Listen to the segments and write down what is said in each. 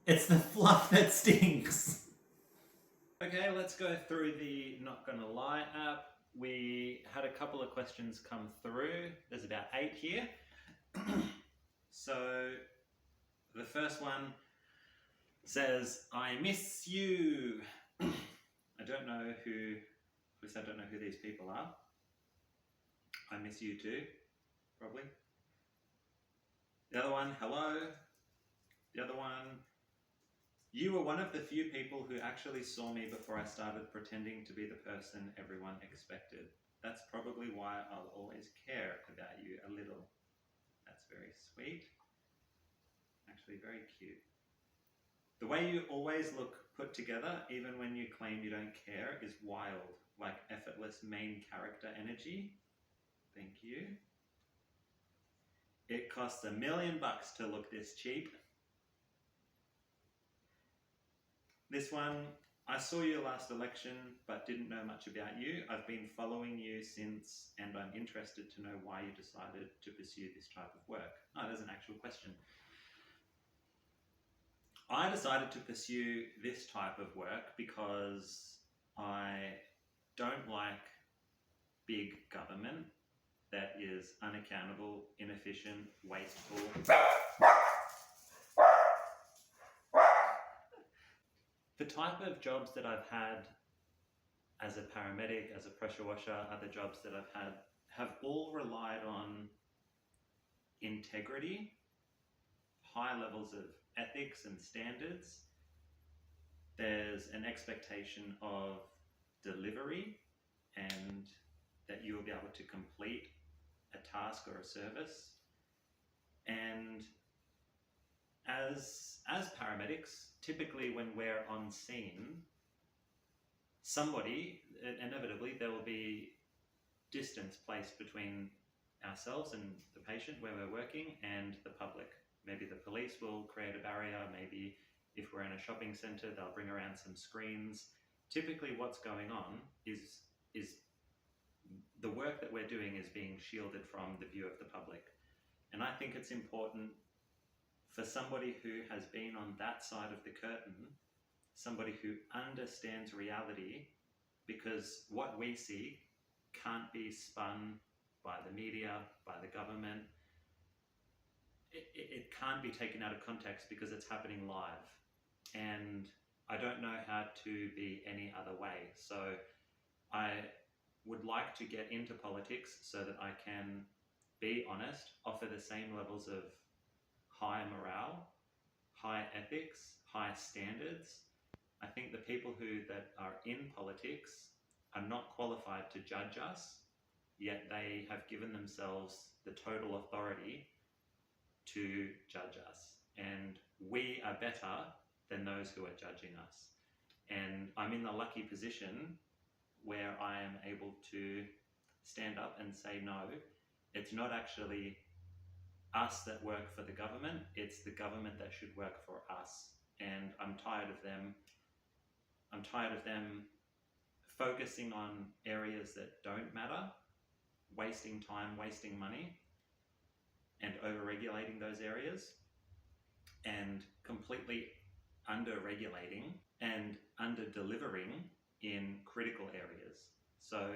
It's the fluff that stinks. Okay, let's go through the Not Gonna Lie app. We had a couple of questions come through. There's about 8 here. So the first one says, I miss you. I don't know who, at least I don't know who these people are. I miss you too, probably. The other one, hello. The other one, you were one of the few people who actually saw me before I started pretending to be the person everyone expected. That's probably why I'll always care about you a little. That's very sweet. Actually, very cute. The way you always look put together, even when you claim you don't care, is wild. Like effortless main character energy. Thank you. It costs $1 million to look this cheap. This one, I saw you last election, but didn't know much about you. I've been following you since, and I'm interested to know why you decided to pursue this type of work. Oh, there's an actual question. I decided to pursue this type of work because I don't like big government that is unaccountable, inefficient, wasteful. The type of jobs that I've had as a paramedic, as a pressure washer, other jobs that I've had have all relied on integrity, high levels of ethics and standards. There's an expectation of delivery and that you will be able to complete a task or a service. And as paramedics, typically when we're on scene, somebody, inevitably, there will be distance placed between ourselves and the patient where we're working and the public. Maybe the police will create a barrier. Maybe if we're in a shopping center, they'll bring around some screens. Typically what's going on is the work that we're doing is being shielded from the view of the public. And I think it's important for somebody who has been on that side of the curtain, somebody who understands reality, because what we see can't be spun by the media, by the government. It can't be taken out of context because it's happening live. And I don't know how to be any other way. So I would like to get into politics so that I can be honest, offer the same levels of high morale, high ethics, high standards. I think the people that are in politics are not qualified to judge us, yet they have given themselves the total authority to judge us. And we are better than those who are judging us. And I'm in the lucky position where I am able to stand up and say, no, it's not actually us that work for the government, it's the government that should work for us. And I'm tired of them focusing on areas that don't matter, wasting time, wasting money, and over-regulating those areas, and completely under-regulating and under-delivering in critical areas. So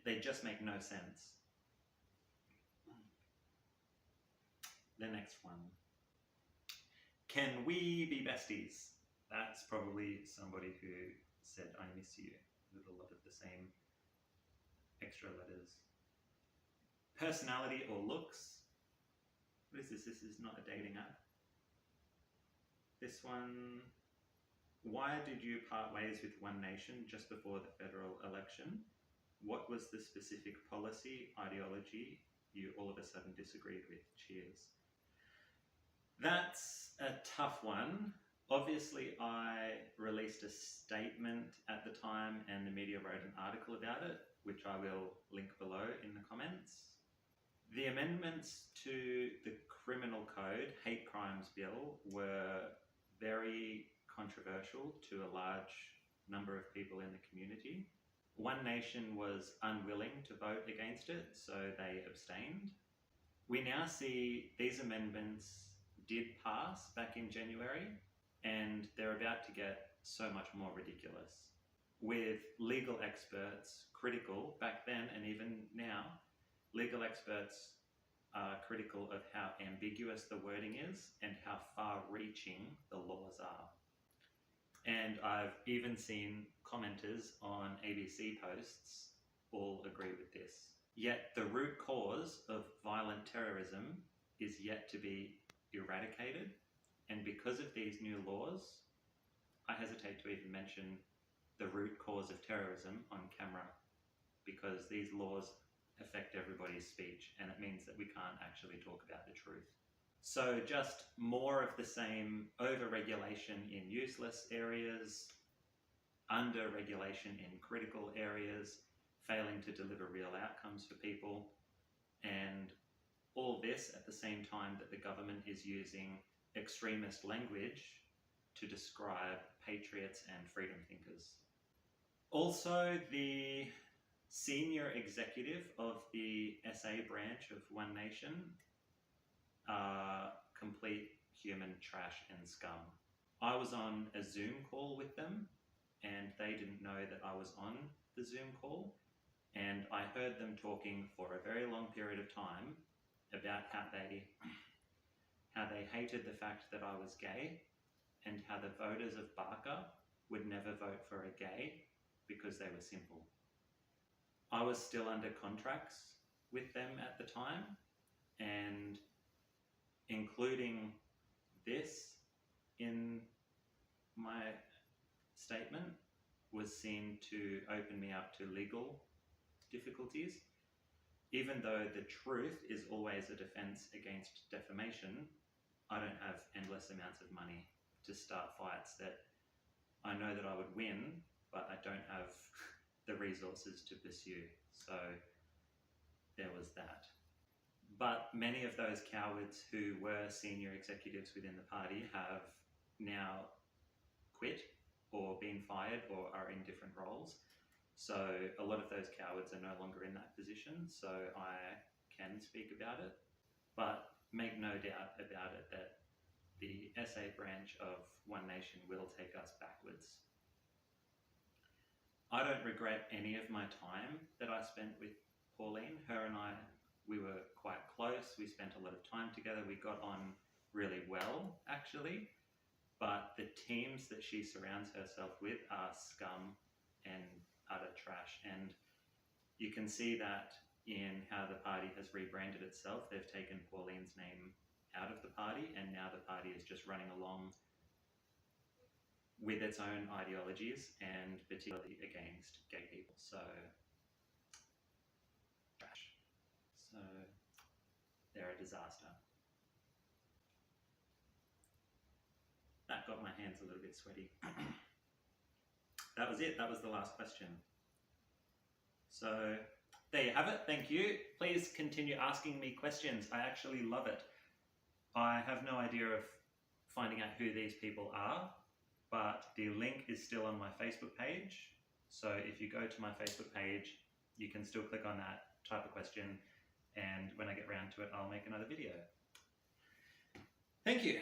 they just make no sense. The next one. Can we be besties? That's probably somebody who said, I miss you, with a lot of the same extra letters. Personality or looks? What is this? This is not a dating app. This one, why did you part ways with One Nation just before the federal election? What was the specific policy, ideology you all of a sudden disagreed with? Cheers. That's a tough one. Obviously, I released a statement at the time and the media wrote an article about it, which I will link below in the comments. The amendments to the Criminal Code, Hate Crimes Bill, were very controversial to a large number of people in the community. One Nation was unwilling to vote against it, so they abstained. We now see these amendments did pass back in January, and they're about to get so much more ridiculous. With legal experts critical back then and even now, legal experts are critical of how ambiguous the wording is and how far-reaching the laws are. And I've even seen commenters on ABC posts all agree with this. Yet the root cause of violent terrorism is yet to be eradicated, and because of these new laws, I hesitate to even mention the root cause of terrorism on camera, because these laws affect everybody's speech, and it means that we can't actually talk about the truth. So just more of the same: over-regulation in useless areas, under-regulation in critical areas, failing to deliver real outcomes for people, and all this at the same time that the government is using extremist language to describe patriots and freedom thinkers. Also, the senior executive of the SA branch of One Nation are complete human trash and scum. I was on a Zoom call with them, and they didn't know that I was on the Zoom call, and I heard them talking for a very long period of time about how they hated the fact that I was gay, and how the voters of Barker would never vote for a gay because they were simple. I was still under contracts with them at the time, and including this in my statement was seen to open me up to legal difficulties. Even though the truth is always a defense against defamation, I don't have endless amounts of money to start fights that I know that I would win, but I don't have the resources to pursue. So there was that. But many of those cowards who were senior executives within the party have now quit or been fired or are in different roles. So a lot of those cowards are no longer in that position, so I can speak about it. But make no doubt about it that the SA branch of One Nation will take us backwards. I don't regret any of my time that I spent with Pauline. Her and I, we were quite close. We spent a lot of time together. We got on really well, actually. But the teams that she surrounds herself with are scum and utter trash. And you can see that in how the party has rebranded itself. They've taken Pauline's name out of the party, and now the party is just running along with its own ideologies, and particularly against gay people. So, trash. So, they're a disaster. That got my hands a little bit sweaty. That was it. That was the last question. So, there you have it. Thank you. Please continue asking me questions. I actually love it. I have no idea of finding out who these people are, but the link is still on my Facebook page. So if you go to my Facebook page, you can still click on that, type a question, and when I get around to it, I'll make another video. Thank you.